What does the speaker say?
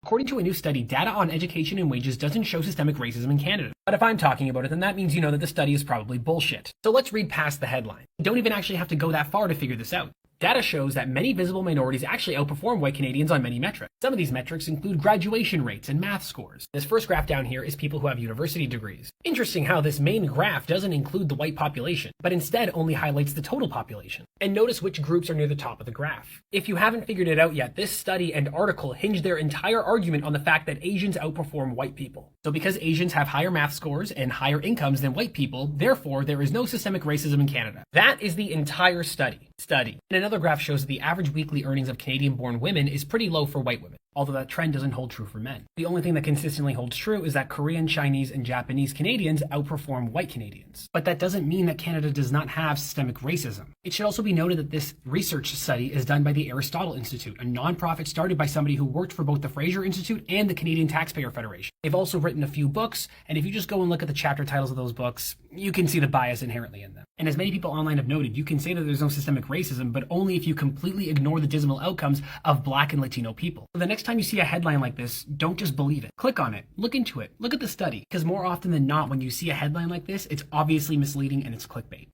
According to a new study, data on education and wages doesn't show systemic racism in Canada. But if I'm talking about it, then that means you know that the study is probably bullshit. So let's read past the headline. You don't even actually have to go that far to figure this out. Data shows that many visible minorities actually outperform white Canadians on many metrics. Some of these metrics include graduation rates and math scores. This first graph down here is people who have university degrees. Interesting how this main graph doesn't include the white population, but instead only highlights the total population. And notice which groups are near the top of the graph. If you haven't figured it out yet, this study and article hinge their entire argument on the fact that Asians outperform white people. So because Asians have higher math scores and higher incomes than white people, therefore there is no systemic racism in Canada. That is the entire study. And another graph shows that the average weekly earnings of Canadian-born women is pretty low for white women, although that trend doesn't hold true for men. The only thing that consistently holds true is that Korean, Chinese, and Japanese Canadians outperform white Canadians. But that doesn't mean that Canada does not have systemic racism. It should also be noted that this research study is done by the Aristotle Institute, a nonprofit started by somebody who worked for both the Fraser Institute and the Canadian Taxpayer Federation. They've also written a few books, and if you just go and look at the chapter titles of those books, you can see the bias inherently in them. And as many people online have noted, you can say that there's no systemic racism, but only if you completely ignore the dismal outcomes of Black and Latino people. So the next time you see a headline like this, don't just believe it. Click on it, look into it, look at the study, because more often than not, when you see a headline like this, it's obviously misleading and it's clickbait.